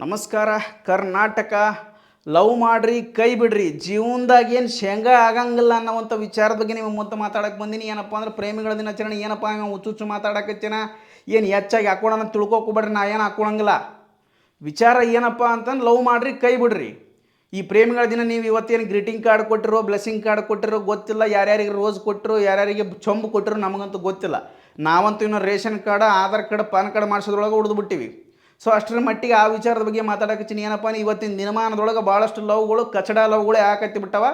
ನಮಸ್ಕಾರ ಕರ್ನಾಟಕ. ಲವ್ ಮಾಡ್ರಿ ಕೈ ಬಿಡ್ರಿ, ಜೀವನದಾಗ ಏನು ಶೇಂಗಾ ಆಗಂಗಿಲ್ಲ ಅನ್ನೋವಂಥ ವಿಚಾರದ ಬಗ್ಗೆ ನಿಮ್ಮ ಮುಂದೆ ಮಾತಾಡಕ್ಕೆ ಬಂದೀನಿ. ಏನಪ್ಪ ಅಂದ್ರೆ ಪ್ರೇಮಿಗಳ ದಿನಾಚರಣೆ ಏನಪ್ಪ ಹುಚ್ಚು ಮಾತಾಡಕತ್ತೇನ, ಏನು ಹೆಚ್ಚಾಗಿ ಹಾಕೋಣ ತಿಳ್ಕೊಕೊಬೇಡ್ರಿ. ನಾ ಏನು ಹಾಕೊಳಂಗಿಲ್ಲ. ವಿಚಾರ ಏನಪ್ಪ ಅಂತಂದು ಲವ್ ಮಾಡ್ರಿ ಕೈ ಬಿಡ್ರಿ. ಈ ಪ್ರೇಮಿಗಳ ದಿನ ನೀವು ಇವತ್ತೇನು ಗ್ರೀಟಿಂಗ್ ಕಾರ್ಡ್ ಕೊಟ್ಟಿರೋ, ಬ್ಲೆಸ್ಸಿಂಗ್ ಕಾರ್ಡ್ ಕೊಟ್ಟಿರೋ ಗೊತ್ತಿಲ್ಲ. ಯಾರ್ಯಾರಿಗೆ ರೋಸ್ ಕೊಟ್ಟರು, ಯಾರ್ಯಾರಿಗೆ ಚೊಂಬು ಕೊಟ್ಟರು ನಮಗಂತೂ ಗೊತ್ತಿಲ್ಲ. ನಾವಂತೂ ಇನ್ನು ration card, Aadhaar card, PAN card ಮಾಡಿಸೋದ್ರೊಳಗೆ ಉಳಿದು ಬಿಟ್ಟಿವಿ. ಸೊ ಅಷ್ಟರ ಮಟ್ಟಿಗೆ ಆ ವಿಚಾರದ ಬಗ್ಗೆ ಮಾತಾಡಕತ್ತೀನಿ. ಏನಪ್ಪ ಇವತ್ತಿನ ದಿನಮಾನದೊಳಗೆ ಭಾಳಷ್ಟು ಲವ್ಗಳು, ಕಚಡ ಲವ್ಗಳು ಯಾಕತ್ತಿ ಬಿಟ್ಟವ.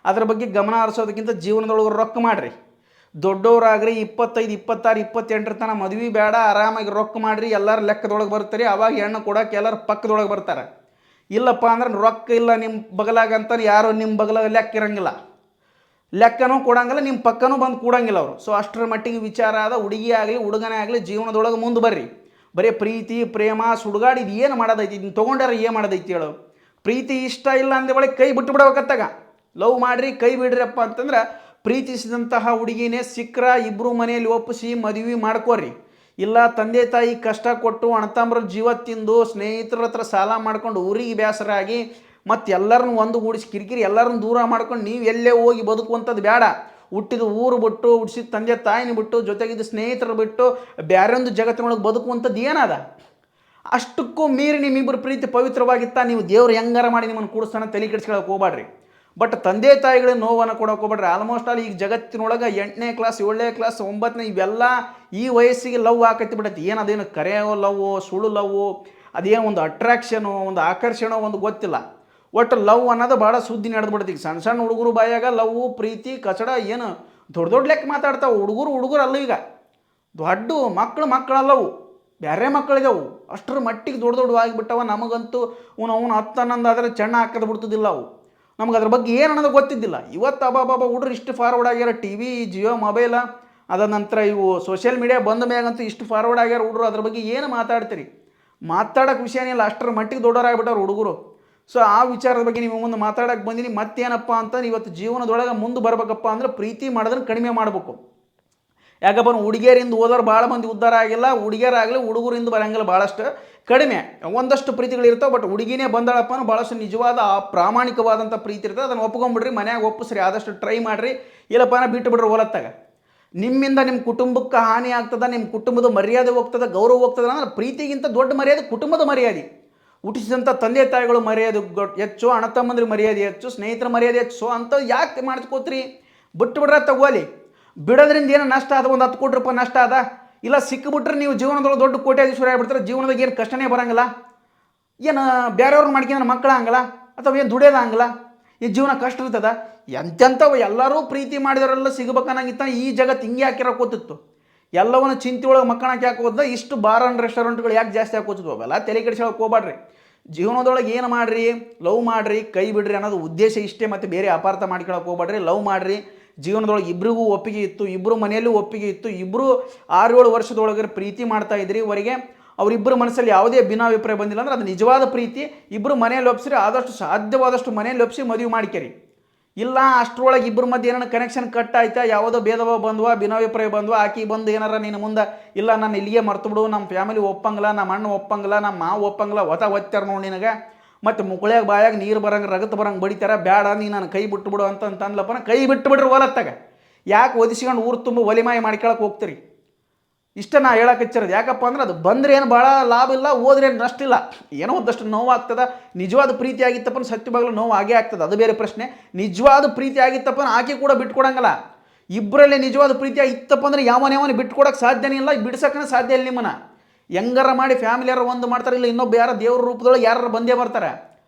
ಅದ್ರ ಬಗ್ಗೆ ಗಮನ ಹರಿಸೋದಕ್ಕಿಂತ ಜೀವನದೊಳಗೆ ರೊಕ್ಕ ಮಾಡಿರಿ. ದೊಡ್ಡವರಾಗ್ರಿ 25, 26, 28 ತನಕ ಮದುವೆ ಬೇಡ, ಆರಾಮಾಗಿ ರೊಕ್ಕ ಮಾಡಿರಿ. ಎಲ್ಲರೂ ಲೆಕ್ಕದೊಳಗೆ ಬರ್ತಾರೆ. ಅವಾಗ ಹೆಣ್ಣು ಕೊಡೋಕೆ ಎಲ್ಲರೂ ಪಕ್ಕದೊಳಗೆ ಬರ್ತಾರೆ. ಇಲ್ಲಪ್ಪ ಅಂದ್ರೆ ರೊಕ್ಕ ಇಲ್ಲ ನಿಮ್ಮ ಬಗಲಾಗಂತ ಯಾರು ನಿಮ್ಮ ಬಗಲಾಗ ಲೆಕ್ಕ ಇರಂಗಿಲ್ಲ, ಲೆಕ್ಕನೂ ಕೊಡಂಗಿಲ್ಲ, ನಿಮ್ಮ ಪಕ್ಕನೂ ಬಂದು ಕೂಡಂಗಿಲ್ಲ ಅವರು. ಸೊ ಅಷ್ಟರ ಮಟ್ಟಿಗೆ ವಿಚಾರ ಆದ. ಹುಡುಗಿ ಆಗಲಿ ಹುಡುಗನೇ ಆಗಲಿ ಜೀವನದೊಳಗೆ ಮುಂದೆ ಬರ್ರಿ. ಬರೀ ಪ್ರೀತಿ ಪ್ರೇಮ ಸುಡುಗಾಡಿ ಇದು ಏನು ಮಾಡೋದೈತಿ, ಇದನ್ನು ತೊಗೊಂಡಾರ ಏನು ಮಾಡೋದೈತಿ ಹೇಳು. ಪ್ರೀತಿ ಇಷ್ಟ ಇಲ್ಲ ಅಂದ ಬಳಿಕ ಕೈ ಬಿಟ್ಟು ಬಿಡ್ಬೇಕತ್ತಾಗ. ಲವ್ ಮಾಡಿರಿ ಕೈ ಬಿಡ್ರಿಯಪ್ಪ ಅಂತಂದ್ರೆ ಪ್ರೀತಿಸಿದಂತಹ ಹುಡುಗಿನೇ ಸಿಕ್ಕರ ಇಬ್ಬರು ಮನೆಯಲ್ಲಿ ಒಪ್ಪಿಸಿ ಮದುವೆ ಮಾಡ್ಕೋರಿ. ಇಲ್ಲ ತಂದೆ ತಾಯಿ ಕಷ್ಟ ಕೊಟ್ಟು ಅಣ್ಣತಮ್ಮರ ಜೀವ ತಿಂದು ಸ್ನೇಹಿತರ ಹತ್ರ ಸಾಲ ಮಾಡ್ಕೊಂಡು ಊರಿಗೆ ಬೇಸರಾಗಿ ಮತ್ತು ಎಲ್ಲರನ್ನು ಒಂದು ಗೂಡಿಸಿ ಕಿರಿಕಿರಿ ಎಲ್ಲರನ್ನು ದೂರ ಮಾಡ್ಕೊಂಡು ನೀವು ಎಲ್ಲೇ ಹೋಗಿ ಬದುಕುವಂಥದ್ದು ಬೇಡ. ಹುಟ್ಟಿದ ಊರು ಬಿಟ್ಟು, ಹುಟ್ಟಿಸಿದ ತಂದೆ ತಾಯಿನ ಬಿಟ್ಟು, ಜೊತೆಗಿದ್ದ ಸ್ನೇಹಿತರು ಬಿಟ್ಟು ಬೇರೊಂದು ಜಗತ್ತಿನೊಳಗೆ ಬದುಕುವಂಥದ್ದು ಏನದ. ಅಷ್ಟಕ್ಕೂ ಮೀರಿ ನಿಮ್ಮಿಬ್ಬರು ಪ್ರೀತಿ ಪವಿತ್ರವಾಗಿತ್ತ. ನೀವು ದೇವ್ರು ಹೆಂಗಾರ ಮಾಡಿ ನಿಮ್ಮನ್ನು ಕೂಡಿಸ್ತಾನೆ ತಲೆ ಕೆಡಿಸ್ಕೊಳಕ್ಕೆ ಹೋಗ್ಬೇಡ್ರಿ. ಬಟ್ ತಂದೆ ತಾಯಿಗಳಿಗೆ ನೋವನ್ನು ಕೊಡೋಕೆ ಹೋಗ್ಬೇಡ್ರಿ. ಆಲ್ಮೋಸ್ಟ್ ಆಲ್ ಈಗ ಜಗತ್ತಿನೊಳಗೆ 8ನೇ ಕ್ಲಾಸ್ 7ನೇ ಕ್ಲಾಸ್ 9ನೇ ಇವೆಲ್ಲ ಈ ವಯಸ್ಸಿಗೆ ಲವ್ ಹಾಕತ್ತಿ ಬಿಡತ್ತೆ. ಏನದೇನು ಕರೆಯೋ ಲವ್, ಸುಳ್ಳು ಲವ್, ಅದೇನೋ ಒಂದು ಅಟ್ರಾಕ್ಷನು, ಒಂದು ಆಕರ್ಷಣೆ, ಒಂದು ಗೊತ್ತಿಲ್ಲ. ಒಟ್ಟು ಲವ್ ಅನ್ನೋದು ಭಾಳ ಸುದ್ದಿ ನಡೆದು ಬಿಡುತ್ತೆ. ಈಗ ಸಣ್ಣ ಸಣ್ಣ ಹುಡುಗರು ಬಾಯಾಗ ಲವ್ ಪ್ರೀತಿ ಕಚಡ ಏನು ದೊಡ್ಡ ದೊಡ್ಡ ಲೆಕ್ಕ ಮಾತಾಡ್ತಾವೆ. ಹುಡುಗರು ಅಲ್ಲ, ಈಗ ದೊಡ್ಡ ಮಕ್ಕಳಲ್ಲವು, ಬೇರೆ ಮಕ್ಕಳಿಗವು. ಅಷ್ಟರ ಮಟ್ಟಿಗೆ ದೊಡ್ಡ ಆಗಿಬಿಟ್ಟವ. ನಮಗಂತೂ ಅವನು 10 11 ಚೆನ್ನ ಹಾಕದು ಬಿಡ್ತಿದ್ದಿಲ್ಲ ಅವು. ನಮ್ಗೆ ಅದ್ರ ಬಗ್ಗೆ ಏನು ಅನ್ನೋದು ಗೊತ್ತಿದ್ದಿಲ್ಲ. ಇವತ್ತು ಅಬ್ಬಾಬಾಬಾ ಹುಡ್ರು ಇಷ್ಟು ಫಾರ್ವರ್ಡ್ ಆಗ್ಯಾರ. ಟಿ ವಿ, ಜಿಯೋ ಮೊಬೈಲ, ಅದ ನಂತರ ಇವು ಸೋಷಿಯಲ್ ಮೀಡಿಯಾ ಬಂದ ಮ್ಯಾಗಂತೂ ಇಷ್ಟು ಫಾರ್ವರ್ಡ್ ಆಗ್ಯಾರ ಹುಡ್ರು. ಅದ್ರ ಬಗ್ಗೆ ಏನು ಮಾತಾಡ್ತೀರಿ, ಮಾತಾಡೋಕೆ ವಿಷಯನೇ ಇಲ್ಲ. ಅಷ್ಟರ ಮಟ್ಟಿಗೆ ದೊಡ್ಡವರಾಗ್ಬಿಟ್ಟವ್ರು ಹುಡುಗರು. ಸೊ ಆ ವಿಚಾರದ ಬಗ್ಗೆ ನೀವು ಮುಂದೆ ಮಾತಾಡೋಕೆ ಬಂದೀನಿ. ಮತ್ತೇನಪ್ಪ ಅಂತ ಇವತ್ತು ಜೀವನದೊಳಗೆ ಮುಂದೆ ಬರಬೇಕಪ್ಪ ಅಂದ್ರೆ ಪ್ರೀತಿ ಮಾಡೋದನ್ನು ಕಡಿಮೆ ಮಾಡಬೇಕು. ಯಾಕಪ್ಪ ಹುಡುಗಿಯರಿಂದ ಹೋದವ್ರು ಭಾಳ ಮಂದಿ ಉದ್ಧಾರ ಆಗಿಲ್ಲ. ಹುಡುಗಿಯರಾಗಲಿ ಹುಡುಗರಿಂದ ಬರೋಂಗಿಲ್ಲ, ಭಾಳಷ್ಟು ಕಡಿಮೆ. ಒಂದಷ್ಟು ಪ್ರೀತಿಗಳಿರ್ತಾವೆ. ಬಟ್ ಹುಡುಗಿನೇ ಬಂದಾಳಪ್ಪ ಅಂದ್ರೆ ಭಾಳಷ್ಟು ನಿಜವಾದ ಪ್ರಾಮಾಣಿಕವಾದಂಥ ಪ್ರೀತಿ ಇರ್ತದೆ. ಅದನ್ನು ಒಪ್ಕೊಂಡ್ಬಿಡ್ರಿ, ಮನ್ಯಾಗ ಒಪ್ಪಿಸ್ರಿ, ಆದಷ್ಟು ಟ್ರೈ ಮಾಡಿರಿ. ಇಲ್ಲಪ್ಪ ಅಂದ್ರೆ ಬಿಟ್ಟು ಬಿಡ್ರಿ ಹೊಲತ್ತಾಗ. ನಿಮ್ಮಿಂದ ನಿಮ್ಮ ಕುಟುಂಬಕ್ಕೆ ಹಾನಿ ಆಗ್ತದೆ, ನಿಮ್ಮ ಕುಟುಂಬದ ಮರ್ಯಾದೆ ಹೋಗ್ತದೆ, ಗೌರವ ಹೋಗ್ತದೆ. ಅಂದ್ರೆ ಪ್ರೀತಿಗಿಂತ ದೊಡ್ಡ ಮರ್ಯಾದೆ ಕುಟುಂಬದ ಮರ್ಯಾದೆ. ಹುಟ್ಟಿಸಿದಂಥ ತಂದೆ ತಾಯಿಗಳು ಮರ್ಯಾದೆ ಹೆಚ್ಚು, ಅಣ್ಣ ತಮ್ಮಂದ್ರ ಮರ್ಯಾದೆ ಹೆಚ್ಚು, ಸ್ನೇಹಿತರ ಮರ್ಯಾದೆ ಹೆಚ್ಚು ಅಂತ ಯಾಕೆ ಮಾಡ್ಕೋತ್ರಿ? ಬಿಟ್ಟು ಬಿಡ್ರ ತಗೋಲಿ. ಬಿಡೋದ್ರಿಂದ ಏನು ನಷ್ಟ ಅದ? ಒಂದು 10 ಕೋಟಿ ರೂಪಾಯಿ ನಷ್ಟ ಅದ? ಇಲ್ಲ ಸಿಕ್ಕಿಬಿಟ್ರೆ ನೀವು ಜೀವನದೊಳಗೆ ದೊಡ್ಡ ಕೋಟ್ಯಾಧೀಶ್ವರ ಆಗ್ಬಿಡ್ತಾರೆ. ಜೀವನದಾಗ ಏನು ಕಷ್ಟನೇ ಬರೋಂಗಿಲ್ಲ. ಏನು ಬೇರೆಯವ್ರನ್ನ ಮಾಡ್ಕೊಂಡ್ರೆ ಮಕ್ಕಳ ಹಂಗಲ್ಲ, ಅಥವಾ ಏನು ದುಡಿಯೋದ ಹಂಗಲ್ಲ. ಈ ಜೀವನ ಕಷ್ಟ ಇರ್ತದ. ಎಂತೆಂಥವು ಎಲ್ಲರೂ ಪ್ರೀತಿ ಮಾಡಿದವರೆಲ್ಲ ಸಿಗಬೇಕನ್ನಂಗಿತ್ತ. ಈ ಜಗತ್ತು ಹಿಂಗೆ ಹಾಕಿರೋ ಕೂತಿತ್ತು. ಎಲ್ಲವನ್ನ ಚಿಂತೆ ಒಳಗೆ ಮಕ್ಕಳಕ್ಕೆ ಯಾಕೆ ಹೋದ, ಇಷ್ಟು ಬಾರ್ ಆ್ಯಂಡ್ ರೆಸ್ಟೋರೆಂಟ್ಗಳು ಯಾಕೆ ಜಾಸ್ತಿ ಹಾಕೋತಿದ್ವು? ಅವೆಲ್ಲ ತಲೆ ಕೆಡಿಸೋಕೆ ಹೋಗ್ಬೇಡ್ರಿ. ಜೀವನದೊಳಗೆ ಏನು ಮಾಡಿರಿ, ಲವ್ ಮಾಡಿರಿ ಕೈ ಬಿಡ್ರಿ ಅನ್ನೋದು ಉದ್ದೇಶ ಇಷ್ಟೇ. ಮತ್ತು ಬೇರೆ ಅಪಾರ್ಥ ಮಾಡ್ಕೊಳಕ್ಕೆ ಹೋಗ್ಬೇಡ್ರಿ. ಲವ್ ಮಾಡಿರಿ. ಜೀವನದೊಳಗೆ ಇಬ್ಬರಿಗೂ ಒಪ್ಪಿಗೆ ಇತ್ತು, ಇಬ್ಬರು ಮನೆಯಲ್ಲೂ ಒಪ್ಪಿಗೆ ಇತ್ತು, ಇಬ್ಬರು 6-7 ವರ್ಷದೊಳಗೆ ಪ್ರೀತಿ ಮಾಡ್ತಾ ಇದ್ರಿ. ಇವರಿಗೆ ಅವರಿಬ್ಬರ ಮನಸ್ಸಲ್ಲಿ ಯಾವುದೇ ಭಿನ್ನಾಭಿಪ್ರಾಯ ಬಂದಿಲ್ಲ ಅಂದ್ರೆ ಅದು ನಿಜವಾದ ಪ್ರೀತಿ. ಇಬ್ಬರು ಮನೆಯಲ್ಲಿ ಒಪ್ಪಿಸ್ರಿ, ಆದಷ್ಟು ಸಾಧ್ಯವಾದಷ್ಟು ಮನೆಯಲ್ಲಿ ಒಪ್ಪಿಸಿ ಮದುವೆ ಮಾಡ್ಕೇರಿ. ಇಲ್ಲ ಅಷ್ಟರೊಳಗೆ ಇಬ್ಬರ ಮಧ್ಯೆ ಏನಾರ ಕನೆಕ್ಷನ್ ಕಟ್ ಆಯ್ತಾ, ಯಾವುದೋ ಭೇದವ ಬಂದ್ವಾ, ಭಿನ್ನಾಭಿಪ್ರಾಯ ಬಂದ್ವಾ, ಆಕಿ ಬಂದು ಏನಾರ ನೀನು ಮುಂದೆ ಇಲ್ಲ ನಾನು ಇಲ್ಲಿಗೆ ಮರ್ತು ಬಿಡು, ನಮ್ಮ ಫ್ಯಾಮಿಲಿ ಒಪ್ಪಂಗಿಲ್ಲ, ನಮ್ಮ ಅಣ್ಣ ಒಪ್ಪಂಗಿಲ್ಲ, ನಮ್ಮ ಮಾವು ಒಪ್ಪಂಗಿಲ್ಲ, ಒತ್ತಾರ ನೋಡಿ ನಿನಗೆ, ಮತ್ತು ಮುಕ್ಕಳ್ಯಾಗ ಬಾಯಾಗ ನೀರು ಬರಂಗೆ ರಗತ್ ಬರಂಗೆ ಬಡಿತಾರ, ಬೇಡ ನೀ ನಾನು ಕೈ ಬಿಟ್ಟು ಬಿಡು ಅಂತಂದ್ಲಪ್ಪನ ಕೈ ಬಿಟ್ಟು ಬಿಡ್ರಿ ಹೊಲತ್ತಾಗ. ಯಾಕೆ ಒದಿಸ್ಕೊಂಡು ಊರು ತುಂಬ ಒಲಿಮಾಯಿ ಮಾಡ್ಕೊಳಕ್ಕೆ ಹೋಗ್ತೀರಿ? ಇಷ್ಟ ನಾ ಹೇಳಕ್ಕೆ ಹಚ್ಚಿರೋದು. ಯಾಕಪ್ಪ ಅಂದ್ರೆ ಅದು ಬಂದರೆ ಏನು ಭಾಳ ಲಾಭ ಇಲ್ಲ, ಹೋದ್ರೆ ಏನು ನಷ್ಟ ಇಲ್ಲ. ಏನೋ ಒಂದಷ್ಟು ನೋವು ಆಗ್ತದೆ. ನಿಜವಾದ ಪ್ರೀತಿ ಆಗಿತ್ತಪ್ಪ ಸತ್ಯವಾಗಲೂ ನೋವು ಆಗೇ ಆಗ್ತದೆ, ಅದು ಬೇರೆ ಪ್ರಶ್ನೆ. ನಿಜವಾದ ಪ್ರೀತಿ ಆಗಿತ್ತಪ್ಪ ಆಕೆ ಕೂಡ ಬಿಟ್ಕೊಡಂಗಲ್ಲ. ಇಬ್ಬರಲ್ಲೇ ನಿಜವಾದ ಪ್ರೀತಿ ಆಗಿತ್ತಪ್ಪ ಅಂದ್ರೆ ಯಾವನೇ ಬಿಟ್ಕೊಡಕ್ಕೆ ಸಾಧ್ಯನೇ ಇಲ್ಲ, ಬಿಡ್ಸೋಕ್ಕೂ ಸಾಧ್ಯ ಇಲ್ಲ. ನಿಮ್ಮನ್ನ ಹೆಂಗಾರ ಮಾಡಿ ಫ್ಯಾಮಿಲಿ ಯಾರು ಒಂದು ಮಾಡ್ತಾರೆ, ಇಲ್ಲ ಇನ್ನೊಬ್ಬ ಯಾರೋ ದೇವ್ರ ರೂಪದೊಳಗೆ ಯಾರು ಬಂದೇ ಬರ್ತಾರೆ.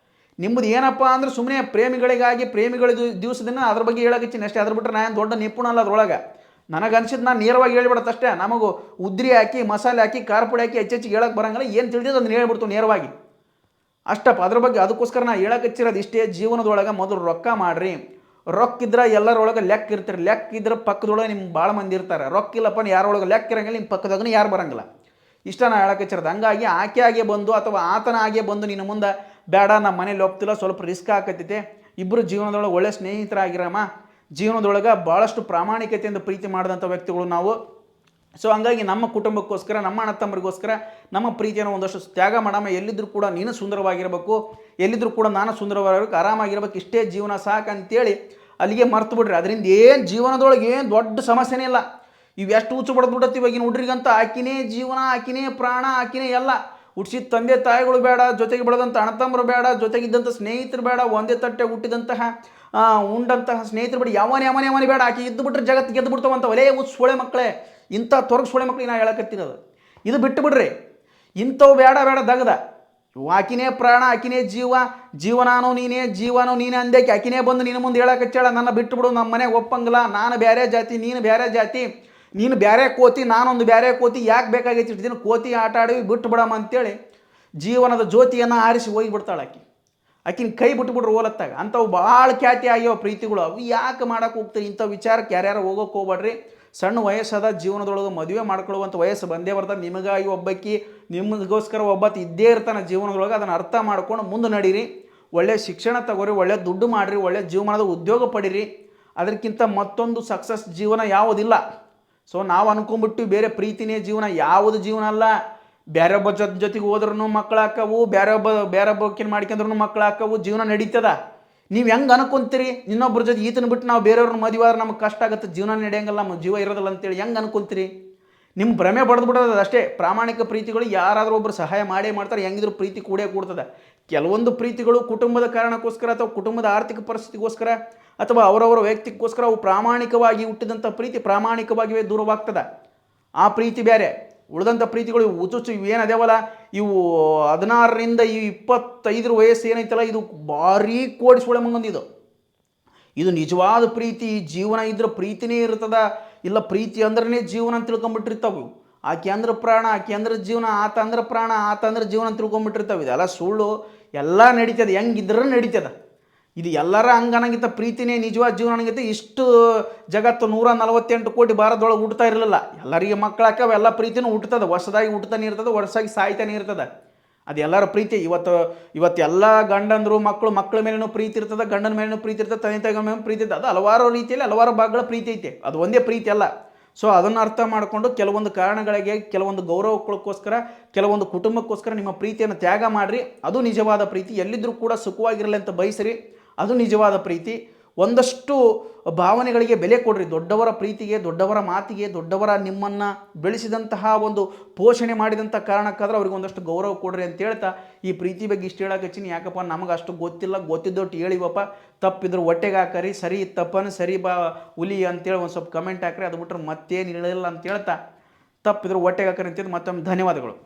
ನಿಮ್ಮದು ಏನಪ್ಪ ಅಂದ್ರೆ ಸುಮ್ಮನೆ ಪ್ರೇಮಿಗಳಿಗಾಗಿ ಪ್ರೇಮಿಗಳ ದಿವಸದಿಂದ ಅದ್ರ ಬಗ್ಗೆ ಹೇಳೋಕೆ ಅಷ್ಟೇ. ಅದ್ರ ಬಿಟ್ಟರೆ ನಾನು ದೊಡ್ಡ ನಿಪುಣ ಅಲ್ಲ ಅದ್ರೊಳಗೆ. ನನಗೆ ಅನ್ಸಿದ್ದು ನಾನು ನೇರವಾಗಿ ಹೇಳ್ಬಿಡತ್ತೆ ಅಷ್ಟೇ. ನಮಗೂ ಉದ್ರಿ ಹಾಕಿ ಮಸಾಲೆ ಹಾಕಿ ಖಾರ ಪುಡಿ ಹಾಕಿ ಹೆಚ್ಚೆಚ್ಚಿಗೆ ಹೇಳಕ್ಕೆ ಬರೋಂಗಿಲ್ಲ. ಏನು ತಿಳಿದಿದ್ದು ಅದನ್ನು ಹೇಳ್ಬಿಡ್ತು ನೇರವಾಗಿ ಅಷ್ಟಪ್ಪ. ಅದ್ರ ಬಗ್ಗೆ ಅದಕ್ಕೋಸ್ಕರ ನಾನು ಹೇಳಕ್ಕೆ ಹಚ್ಚಿರೋದು ಇಷ್ಟೇ. ಜೀವನದೊಳಗೆ ಮೊದಲು ರೊಕ್ಕ ಮಾಡಿರಿ. ರೊಕ್ಕ ಇದ್ರೆ ಎಲ್ಲರೊಳಗೆ ಲೆಕ್ಕ ಇರ್ತಾರೆ. ಲೆಕ್ಕ ಇದ್ರೆ ಪಕ್ಕದೊಳಗೆ ನಿಮ್ಗೆ ಭಾಳ ಮಂದಿ ಇರ್ತಾರೆ. ರೊಕ್ಕ ಇಲ್ಲಪ್ಪ ಯಾರೊಳಗೆ ಲೆಕ್ಕ ಇರಂಗಿಲ್ಲ, ನಿಮ್ಮ ಪಕ್ಕದಾಗೂ ಯಾರು ಬರೋಂಗಿಲ್ಲ. ಇಷ್ಟ ನಾನು ಹೇಳಕ್ಕೆ ಹಚ್ಚಿರೋದು. ಹಂಗಾಗಿ ಆಕೆ ಆಗೇ ಬಂದು ಅಥವಾ ಆತನ ಆಗೇ ಬಂದು ನಿನ್ನ ಮುಂದೆ ಬೇಡ ನಮ್ಮ ಮನೇಲಿ ಒಪ್ತಿಲ್ಲ, ಸ್ವಲ್ಪ ರಿಸ್ಕ್ ಆಕತ್ತೈತೆ, ಇಬ್ಬರು ಜೀವನದೊಳಗೆ ಒಳ್ಳೆ ಸ್ನೇಹಿತರಾಗಿರಮ್ಮ, ಜೀವನದೊಳಗೆ ಭಾಳಷ್ಟು ಪ್ರಾಮಾಣಿಕತೆಯಿಂದ ಪ್ರೀತಿ ಮಾಡಿದಂಥ ವ್ಯಕ್ತಿಗಳು ನಾವು. ಸೊ ಹಂಗಾಗಿ ನಮ್ಮ ಕುಟುಂಬಕ್ಕೋಸ್ಕರ, ನಮ್ಮ ಅಣ್ಣ ತಮ್ಮರಿಗೋಸ್ಕರ ನಮ್ಮ ಪ್ರೀತಿಯನ್ನು ಒಂದಷ್ಟು ತ್ಯಾಗ ಮಾಡಮ್ಮ. ಎಲ್ಲಿದ್ದರೂ ಕೂಡ ನೀನು ಸುಂದರವಾಗಿರಬೇಕು, ಎಲ್ಲಿದ್ದರೂ ಕೂಡ ನಾನು ಸುಂದರವಾಗಿರಬೇಕು, ಆರಾಮಾಗಿರ್ಬೇಕು, ಇಷ್ಟೇ ಜೀವನ ಸಾಕಂತೇಳಿ ಅಲ್ಲಿಗೆ ಮರ್ತು ಬಿಡ್ರಿ. ಅದರಿಂದ ಏನು ಜೀವನದೊಳಗೆ ಏನು ದೊಡ್ಡ ಸಮಸ್ಯೆನೇ ಇಲ್ಲ. ಇವು ಎಷ್ಟು ಹುಚ್ಚು ಬಡ್ದು ಇವಾಗಿನ ಹುಡ್ರಿಗಂತ ಆಕಿನೇ ಜೀವನ, ಆಕಿನೇ ಪ್ರಾಣ, ಆಕಿನೇ ಎಲ್ಲ. ಹುಟ್ಟಿಸಿದ ತಂದೆ ತಾಯಿಗಳು ಬೇಡ, ಜೊತೆಗೆ ಬೆಳೆದಂಥ ಅಣ್ಣತಮ್ಮರು ಬೇಡ, ಜೊತೆಗಿದ್ದಂಥ ಸ್ನೇಹಿತರು ಬೇಡ, ಒಂದೇ ತಟ್ಟೆ ಹುಟ್ಟಿದಂತಹ ಉಂಡಂತಹ ಸ್ನೇಹಿತರು ಬೇಡ, ಯಾವನೇ ಬೇಡ. ಆಕೆ ಇದ್ದು ಬಿಟ್ರೆ ಜಗತ್ತು ಗೆದ್ದು ಬಿಡ್ತಾವಂತ ಒಲೇ ಸೊಳೆ ಮಕ್ಕಳೇ, ಇಂಥ ಸೊಳೆ ಮಕ್ಕಳಿಗೆ ನಾ ಹೇಳಕತ್ತಿರೋದು. ಇದು ಬಿಟ್ಟು ಬಿಡ್ರಿ, ಇಂಥವು ಬೇಡ ದಗದ. ಆಕಿನೇ ಪ್ರಾಣ, ಆಕಿನೇ ಜೀವನಾನು ನೀನೇ ಅಂದೇಕೆ ಆಕಿನೇ ಬಂದು ನಿನ್ನ ಮುಂದೆ ಹೇಳಕಚ್ಚೇಳ, ನನ್ನ ಬಿಟ್ಟು ಬಿಡು, ನಮ್ಮ ಮನೆಗೆ ಒಪ್ಪಂಗಿಲ್ಲ, ನಾನು ಬೇರೆ ಜಾತಿ, ನೀನು ಬೇರೆ ಜಾತಿ, ನೀನು ಬೇರೆ ಕೋತಿ, ನಾನೊಂದು ಬೇರೆ ಕೋತಿ, ಯಾಕೆ ಬೇಕಾಗೈತಿ ಇಷ್ಟು ದಿನ ಕೋತಿ ಆಟ ಆಡಿವಿ, ಬಿಟ್ಟು ಬಿಡಮ್ಮ ಅಂತೇಳಿ ಜೀವನದ ಜ್ಯೋತಿಯನ್ನು ಆರಿಸಿ ಹೋಗಿಬಿಡ್ತಾಳೆ ಆಕಿನ ಕೈ ಬಿಟ್ಬಿಟ್ರು ಓಲತ್ತಾಗ. ಅಂಥವು ಭಾಳ ಖ್ಯಾತಿ ಆಗ್ಯಾವ ಪ್ರೀತಿಗಳು. ಅವು ಯಾಕೆ ಮಾಡಕ್ಕೆ ಹೋಗ್ತೀರಿ? ಇಂಥ ವಿಚಾರಕ್ಕೆ ಯಾರ್ಯಾರು ಹೋಗೋಕೆ ಹೋಗ್ಬೇಡ್ರಿ. ಸಣ್ಣ ವಯಸ್ಸಾದ ಜೀವನದೊಳಗೆ ಮದುವೆ ಮಾಡ್ಕೊಳ್ಳುವಂಥ ವಯಸ್ಸು ಬಂದೇ ಬರ್ತದೆ. ನಿಮಗಾಗಿ ಒಬ್ಬಾಕಿ, ನಿಮಗೋಸ್ಕರ ಒಬ್ಬತ್ತು ಇದ್ದೇ ಇರ್ತಾನೆ ಜೀವನದೊಳಗೆ. ಅದನ್ನು ಅರ್ಥ ಮಾಡ್ಕೊಂಡು ಮುಂದೆ ನಡೀರಿ. ಒಳ್ಳೆ ಶಿಕ್ಷಣ ತಗೋರಿ, ಒಳ್ಳೆ ದುಡ್ಡು ಮಾಡಿರಿ, ಒಳ್ಳೆ ಜೀವನದ ಉದ್ಯೋಗ ಪಡೀರಿ. ಅದಕ್ಕಿಂತ ಮತ್ತೊಂದು ಸಕ್ಸಸ್ ಜೀವನ ಯಾವುದಿಲ್ಲ. ಸೊ ನಾವು ಅನ್ಕೊಂಡ್ಬಿಟ್ಟು ಬೇರೆ ಪ್ರೀತಿನೇ ಜೀವನ, ಯಾವುದು ಜೀವನ ಅಲ್ಲ. ಬೇರೊಬ್ಬ ಜೊತೆಗೆ ಹೋದ್ರೂ ಮಕ್ಕಳು ಹಾಕವು, ಬೇರೊಬ್ಬಕಿನ ಮಾಡ್ಕೊಂಡ್ರೂ ಮಕ್ಕಳು ಹಾಕವು, ಜೀವನ ನಡೀತದ. ನೀವು ಹೆಂಗೆ ಅನ್ಕೊಂತೀರಿ? ಇನ್ನೊಬ್ಬರ ಜೊತೆ ಈತನ ಬಿಟ್ಟು ನಾವು ಬೇರೆಯವ್ರನ್ನ ಮದುವೆ ಆದ್ರೆ ನಮ್ಗೆ ಕಷ್ಟ ಆಗುತ್ತೆ, ಜೀವನ ನಡೆಯಂಗಿಲ್ಲ, ನಮ್ಮ ಜೀವ ಇರೋದಿಲ್ಲ ಅಂತೇಳಿ ಹೆಂಗೆ ಅನ್ಕೊಂತೀರಿ? ನಿಮ್ಮ ಭ್ರಮೆ ಬಡ್ದು ಬಿಡೋದು ಅಷ್ಟೇ. ಪ್ರಾಮಾಣಿಕ ಪ್ರೀತಿಗಳು ಯಾರಾದರೂ ಒಬ್ಬರು ಸಹಾಯ ಮಾಡೇ ಮಾಡ್ತಾರೆ, ಹೆಂಗಿದ್ರು ಪ್ರೀತಿ ಕೂಡ್ತದೆ. ಕೆಲವೊಂದು ಪ್ರೀತಿಗಳು ಕುಟುಂಬದ ಕಾರಣಕ್ಕೋಸ್ಕರ ಅಥವಾ ಕುಟುಂಬದ ಆರ್ಥಿಕ ಪರಿಸ್ಥಿತಿಗೋಸ್ಕರ ಅಥವಾ ಅವರವರ ವ್ಯಕ್ತಿಗೋಸ್ಕರ ಅವು ಪ್ರಾಮಾಣಿಕವಾಗಿ ಹುಟ್ಟಿದಂಥ ಪ್ರೀತಿ ಪ್ರಾಮಾಣಿಕವಾಗಿಯೇ ದೂರವಾಗ್ತದೆ. ಆ ಪ್ರೀತಿ ಬೇರೆ. ಉಳಿದಂಥ ಪ್ರೀತಿಗಳು ಹುಚ್ಚುಚ್ಚು ಇವೇನದೇವಲ್ಲ, ಇವು 16ರಿಂದ 25 ವಯಸ್ಸು ಏನೈತಲ್ಲ, ಇದು ಭಾರೀ ಕೋಡಿ ಸುಳೆ ಮಂಗಂದಿದು. ಇದು ನಿಜವಾದ ಪ್ರೀತಿ. ಜೀವನ ಇದ್ರೆ ಪ್ರೀತಿನೇ ಇರ್ತದ, ಇಲ್ಲ ಪ್ರೀತಿ ಅಂದ್ರೇ ಜೀವನ ಅಂತ ತಿಳ್ಕೊಂಬಿಟ್ಟಿರ್ತಾವೆ. ಆಕೆ ಅಂದ್ರೆ ಪ್ರಾಣ, ಆಕೆ ಅಂದ್ರೆ ಜೀವನ, ಆತ ಅಂದ್ರೆ ಪ್ರಾಣ, ಆತ ಅಂದ್ರೆ ಜೀವನ ಅಂತ ತಿಳ್ಕೊಂಬಿಟ್ಟಿರ್ತಾವೆ. ಇದೆಲ್ಲ ಸುಳ್ಳು. ಎಲ್ಲ ನಡೀತದೆ, ಹೆಂಗಿದ್ರೆ ನಡೀತದೆ. ಇದು ಎಲ್ಲರ ಹಂಗನಂಗಿಂತ ಪ್ರೀತಿನೇ ನಿಜವಾದ ಜೀವನ ಅನ್ನಂಗಿಂತ ಇಷ್ಟು ಜಗತ್ತು 148 ಕೋಟಿ ಭಾರತದೊಳಗೆ ಹುಡ್ತಾ ಇರಲಿಲ್ಲ. ಎಲ್ಲರಿಗೆ ಮಕ್ಕಳು ಹಾಕವೆ, ಎಲ್ಲ ಪ್ರೀತಿನೂ ಹುಟ್ಟುತ್ತದೆ. ಹೊಸದಾಗಿ ಹುಟ್ಟತಾನೆ ಇರ್ತದೆ, ಹೊಸದಾಗಿ ಸಾಯ್ತಾನೆ ಇರ್ತದೆ. ಅದು ಎಲ್ಲರ ಪ್ರೀತಿ. ಇವತ್ತು ಎಲ್ಲ ಗಂಡಂದರು ಮಕ್ಕಳ ಮೇಲೇನೂ ಪ್ರೀತಿ ಇರ್ತದೆ, ಗಂಡನ ಮೇಲೇನೂ ಪ್ರೀತಿ ಇರ್ತದೆ, ತಂದೆ ತಾಯಿಗಳ ಮೇಲೆ ಪ್ರೀತಿ ಇರ್ತದೆ. ಅದು ಹಲವಾರು ರೀತಿಯಲ್ಲಿ ಹಲವಾರು ಭಾಗಗಳ ಪ್ರೀತಿ ಐತೆ. ಅದು ಒಂದೇ ಪ್ರೀತಿ ಅಲ್ಲ. ಸೊ ಅದನ್ನು ಅರ್ಥ ಮಾಡಿಕೊಂಡು ಕೆಲವೊಂದು ಕಾರಣಗಳಿಗೆ, ಕೆಲವೊಂದು ಗೌರವಕ್ಕೋಸ್ಕರ, ಕೆಲವೊಂದು ಕುಟುಂಬಕ್ಕೋಸ್ಕರ ನಿಮ್ಮ ಪ್ರೀತಿಯನ್ನು ತ್ಯಾಗ ಮಾಡಿರಿ. ಅದು ನಿಜವಾದ ಪ್ರೀತಿ. ಎಲ್ಲಿದ್ದರೂ ಕೂಡ ಸುಖವಾಗಿರಲಿ ಅಂತ ಬಯಸಿರಿ. ಅದು ನಿಜವಾದ ಪ್ರೀತಿ. ಒಂದಷ್ಟು ಭಾವನೆಗಳಿಗೆ ಬೆಲೆ ಕೊಡ್ರಿ. ದೊಡ್ಡವರ ಪ್ರೀತಿಗೆ, ದೊಡ್ಡವರ ಮಾತಿಗೆ, ದೊಡ್ಡವರ ನಿಮ್ಮನ್ನು ಬೆಳೆಸಿದಂತಹ ಒಂದು ಪೋಷಣೆ ಮಾಡಿದಂಥ ಕಾರಣಕ್ಕಾದ್ರೆ ಅವ್ರಿಗೆ ಒಂದಷ್ಟು ಗೌರವ ಕೊಡ್ರಿ ಅಂತ ಹೇಳ್ತಾ ಈ ಪ್ರೀತಿ ಬಗ್ಗೆ ಇಷ್ಟು ಹೇಳಕಚ್ಚಿನಿ. ಯಾಕಪ್ಪ, ನಮಗೆ ಅಷ್ಟು ಗೊತ್ತಿಲ್ಲ, ಗೊತ್ತಿದ್ದೊಟ್ಟು ಹೇಳಿವಪ್ಪ. ತಪ್ಪಿದ್ರು ಹೊಟ್ಟೆಗೆ ಹಾಕರಿ, ಸರಿ ತಪ್ಪನ್ನು ಸರಿ ಬಾ ಹುಲಿ ಅಂತೇಳಿ ಒಂದು ಸ್ವಲ್ಪ ಕಮೆಂಟ್ ಹಾಕ್ರಿ. ಅದು ಬಿಟ್ಟರೆ ಮತ್ತೇನು ಹೇಳಿಲ್ಲ ಅಂತ ಹೇಳ್ತಾ ತಪ್ಪಿದ್ರು ಹೊಟ್ಟೆಗೆ ಹಾಕರಿ ಅಂತೇಳಿ ಮತ್ತೊಮ್ಮೆ ಧನ್ಯವಾದಗಳು.